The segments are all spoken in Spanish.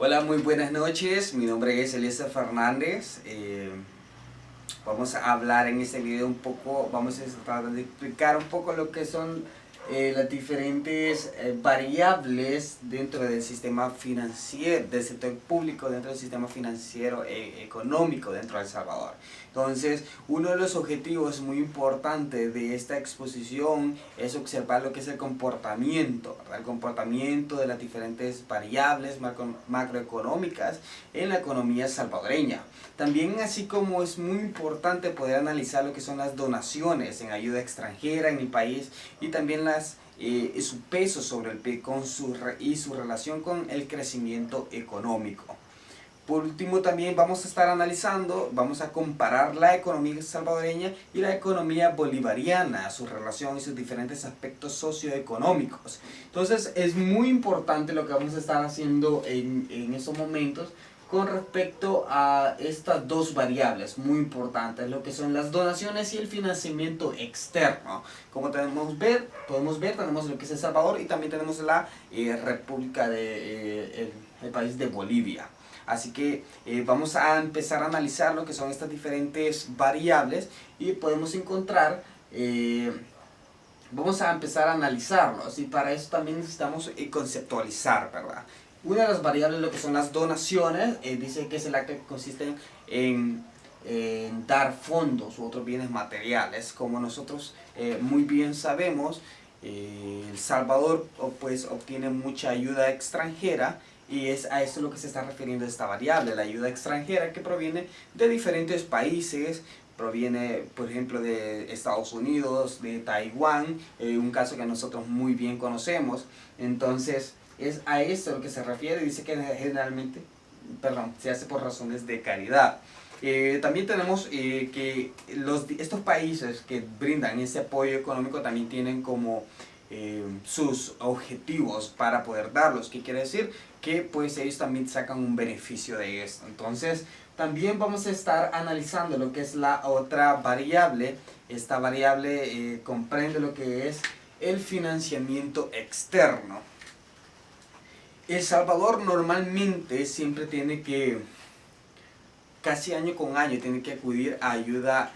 Hola, muy buenas noches. Mi nombre es Eliezer Fernández. Vamos a hablar en este video un poco, vamos a tratar de explicar un poco lo que son las diferentes variables dentro del sistema financiero, del sector público dentro del sistema financiero económico dentro de El Salvador. Entonces, uno de los objetivos muy importantes de esta exposición es observar lo que es el comportamiento, ¿verdad? El comportamiento de las diferentes variables macroeconómicas en la economía salvadoreña. También, así como es muy importante poder analizar lo que son las donaciones en ayuda extranjera en el país y también su peso sobre el PIB y su relación con el crecimiento económico. Por último, también vamos a estar analizando, vamos a comparar la economía salvadoreña y la economía bolivariana, su relación y sus diferentes aspectos socioeconómicos. Entonces, es muy importante lo que vamos a estar haciendo en estos momentos con respecto a estas dos variables muy importantes, lo que son las donaciones y el financiamiento externo. Como podemos ver, tenemos lo que es El Salvador y también tenemos la República el país de Bolivia. Así que vamos a empezar a analizar lo que son estas diferentes variables y podemos encontrar, vamos a empezar a analizarlos y para eso también necesitamos conceptualizar, ¿verdad? Una de las variables, lo que son las donaciones, dice que es el acto que consiste en dar fondos u otros bienes materiales. Como nosotros muy bien sabemos, El Salvador pues obtiene mucha ayuda extranjera y es a esto lo que se está refiriendo esta variable, la ayuda extranjera que proviene de diferentes países. Proviene, por ejemplo, de Estados Unidos, de Taiwán, un caso que nosotros muy bien conocemos. Entonces, es a esto lo que se refiere. Dice que generalmente, se hace por razones de caridad. También tenemos que estos países que brindan ese apoyo económico también tienen como sus objetivos para poder darlos. ¿Qué quiere decir? Que pues ellos también sacan un beneficio de esto. Entonces también vamos a estar analizando lo que es la otra variable. Esta variable comprende lo que es el financiamiento externo. El Salvador normalmente siempre tiene que, casi año con año, tiene que acudir a ayuda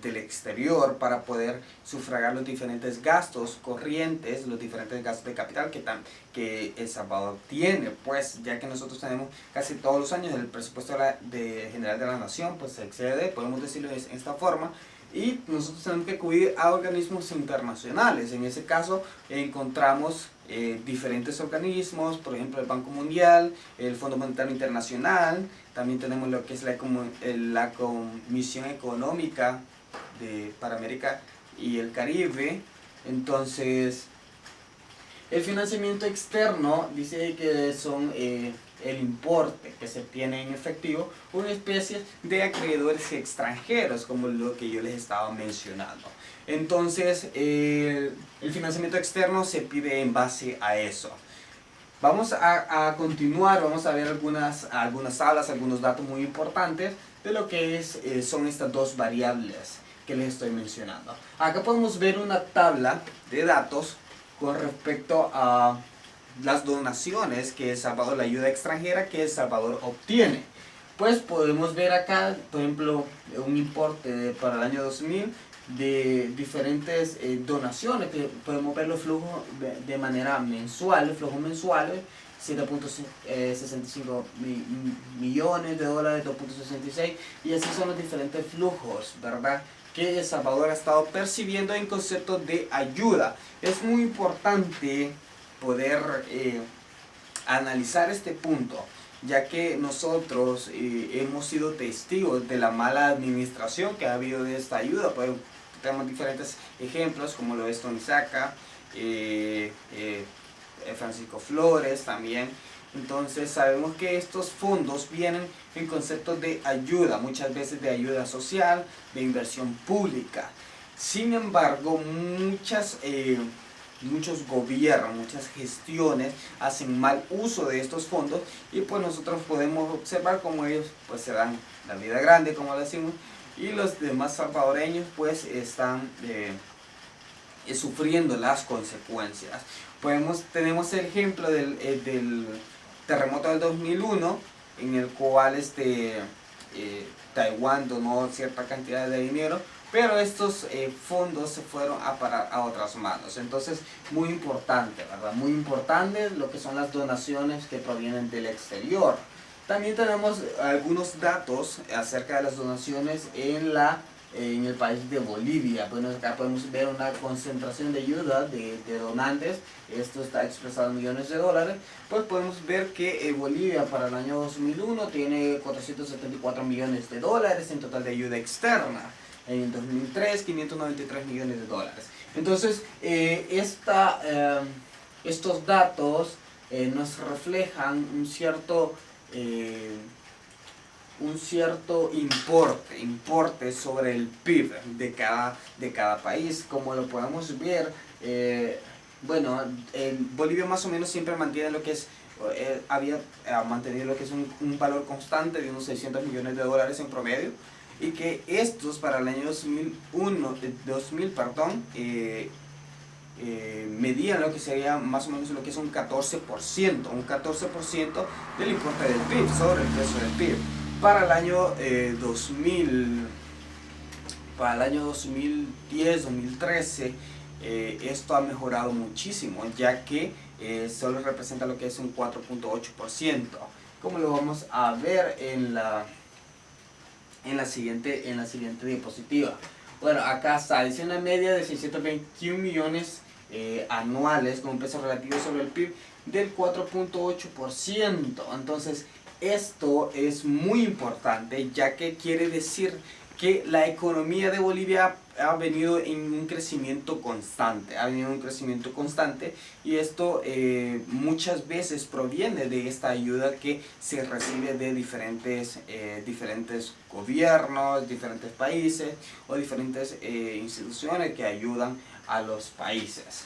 del exterior para poder sufragar los diferentes gastos corrientes, los diferentes gastos de capital que El Salvador tiene, pues ya que nosotros tenemos casi todos los años el presupuesto general de la nación, pues se excede, podemos decirlo de esta forma, y nosotros tenemos que acudir a organismos internacionales. En ese caso encontramos diferentes organismos, por ejemplo el Banco Mundial, el Fondo Monetario Internacional, también tenemos lo que es la Comisión Económica para América y el Caribe. Entonces, el financiamiento externo dice que son el importe que se tiene en efectivo, una especie de acreedores extranjeros, como lo que yo les estaba mencionando. Entonces, el financiamiento externo se pide en base a eso. Vamos a continuar, vamos a ver algunas tablas, algunos datos muy importantes de lo que son estas dos variables que les estoy mencionando. Acá podemos ver una tabla de datos con respecto a las donaciones que El Salvador, la ayuda extranjera que El Salvador obtiene. Pues podemos ver acá, por ejemplo, un importe para el año 2000 de diferentes donaciones, que podemos ver los flujos de manera mensual, flujos mensuales, 7.65 millones de dólares, 2.66, y así son los diferentes flujos, ¿verdad?, que El Salvador ha estado percibiendo en concepto de ayuda. Es muy importante poder analizar este punto, ya que nosotros hemos sido testigos de la mala administración que ha habido de esta ayuda. Pues, tenemos diferentes ejemplos, como lo es Tony Saca, Francisco Flores también. Entonces sabemos que estos fondos vienen en conceptos de ayuda, muchas veces de ayuda social, de inversión pública. Sin embargo, muchos gobiernos, muchas gestiones hacen mal uso de estos fondos y pues nosotros podemos observar cómo ellos pues se dan la vida grande, como decimos, y los demás salvadoreños pues están sufriendo las consecuencias. Tenemos el ejemplo del terremoto del 2001, en el cual Taiwán donó cierta cantidad de dinero, pero estos fondos se fueron a parar a otras manos. Entonces, muy importante, ¿verdad? Muy importante lo que son las donaciones que provienen del exterior. También tenemos algunos datos acerca de las donaciones en el país de Bolivia. Bueno, acá podemos ver una concentración de ayuda de donantes. Esto está expresado en millones de dólares. Pues podemos ver que Bolivia para el año 2001 tiene 474 millones de dólares en total de ayuda externa. En el 2003, 593 millones de dólares. Entonces, estos datos nos reflejan un cierto importe sobre el PIB de cada país. Como lo podemos ver, bueno, Bolivia más o menos siempre mantiene lo que es, había mantenido lo que es un valor constante de unos 600 millones de dólares en promedio, y que estos para el año 2000, medían lo que sería más o menos lo que es un 14% del importe del PIB sobre el peso del PIB. Para el año 2010-2013 esto ha mejorado muchísimo, ya que solo representa lo que es un 4.8%, como lo vamos a ver en la siguiente diapositiva. Bueno, acá está, dice una media de 621 millones anuales con un peso relativo sobre el PIB del 4.8%. Entonces, esto es muy importante, ya que quiere decir que la economía de Bolivia ha venido en un crecimiento constante, y esto muchas veces proviene de esta ayuda que se recibe de diferentes gobiernos, diferentes países o diferentes instituciones que ayudan a los países.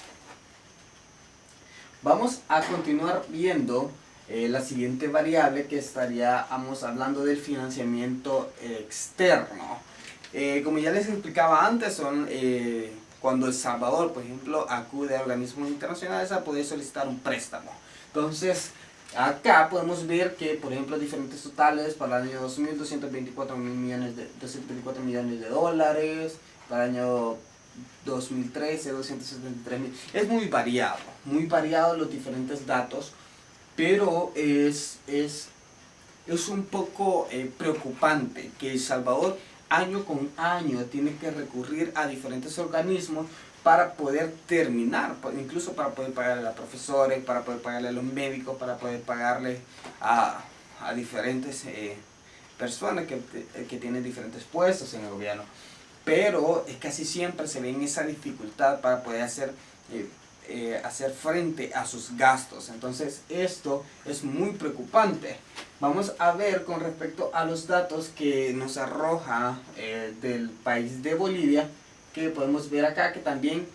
Vamos a continuar viendo la siguiente variable, que estaríamos hablando del financiamiento externo. Como ya les explicaba antes, son cuando El Salvador, por ejemplo, acude a organismos internacionales a poder solicitar un préstamo. Entonces, acá podemos ver que, por ejemplo, diferentes totales para el año 2000, 224 millones de dólares, para el año 2013, 273 mil. Es muy variado los diferentes datos, pero es un poco preocupante que El Salvador año con año tiene que recurrir a diferentes organismos para poder terminar, incluso para poder pagarle a los profesores, para poder pagarle a los médicos, para poder pagarle a diferentes personas que tienen diferentes puestos en el gobierno. Pero casi siempre se ve en esa dificultad para poder hacer frente a sus gastos. Entonces esto es muy preocupante. Vamos a ver con respecto a los datos que nos arroja del país de Bolivia, que podemos ver acá que también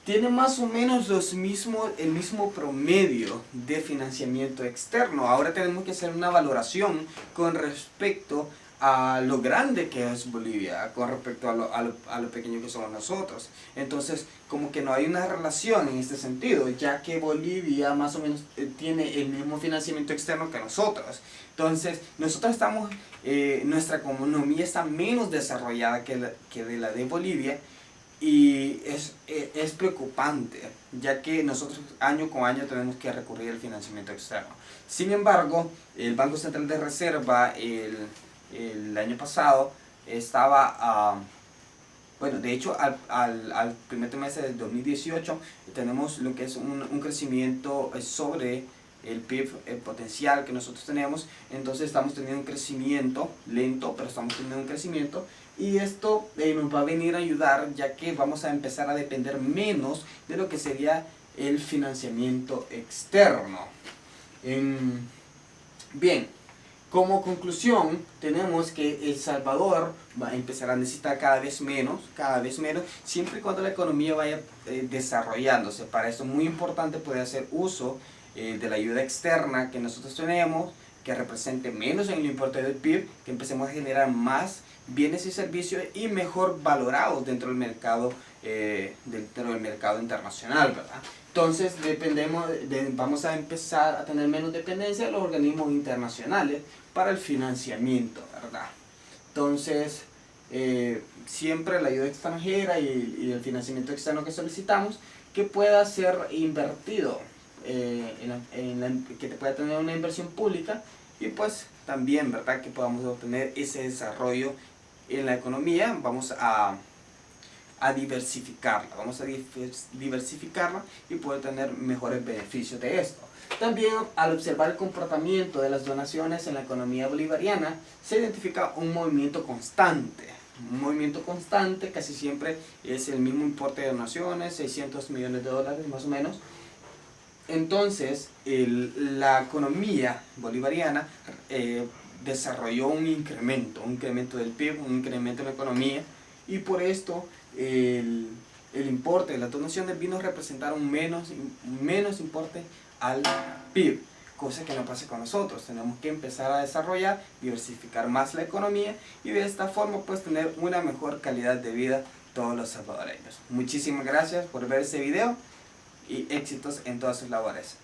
tiene más o menos el mismo promedio de financiamiento externo. Ahora tenemos que hacer una valoración con respecto a lo grande que es Bolivia con respecto a lo pequeño que somos nosotros. Entonces, como que no hay una relación en este sentido, ya que Bolivia más o menos tiene el mismo financiamiento externo que nosotros. Entonces, nosotros nuestra economía está menos desarrollada que de la de Bolivia, y es preocupante, ya que nosotros año con año tenemos que recurrir al financiamiento externo. Sin embargo, el Banco Central de Reserva el año pasado estaba, bueno, de hecho al primer trimestre del 2018 tenemos lo que es un crecimiento sobre el PIB potencial que nosotros tenemos. Entonces estamos teniendo un crecimiento lento, pero estamos teniendo un crecimiento, y esto nos va a venir a ayudar, ya que vamos a empezar a depender menos de lo que sería el financiamiento externo. Bien, como conclusión, tenemos que El Salvador va a empezar a necesitar cada vez menos, siempre y cuando la economía vaya desarrollándose. Para eso es muy importante poder hacer uso de la ayuda externa que nosotros tenemos, que represente menos en el importe del PIB, que empecemos a generar más bienes y servicios y mejor valorados dentro del mercado internacional, ¿verdad? Entonces vamos a empezar a tener menos dependencia de los organismos internacionales para el financiamiento, ¿verdad? Entonces, siempre la ayuda extranjera y el financiamiento externo que solicitamos, que pueda ser invertido, que pueda tener una inversión pública, y pues también, ¿verdad?, que podamos obtener ese desarrollo en la economía. Vamos a diversificarla y poder tener mejores beneficios de esto. También, al observar el comportamiento de las donaciones en la economía bolivariana, se identifica un movimiento constante. Un movimiento constante, casi siempre es el mismo importe de donaciones, 600 millones de dólares más o menos. Entonces, la economía bolivariana desarrolló un incremento del PIB, un incremento en la economía, y por esto el importe de las donaciones vino a representar un menos importe al PIB, cosa que no pasa con nosotros. Tenemos que empezar a desarrollar, diversificar más la economía, y de esta forma pues tener una mejor calidad de vida todos los salvadoreños. Muchísimas gracias por ver este video y éxitos en todas sus labores.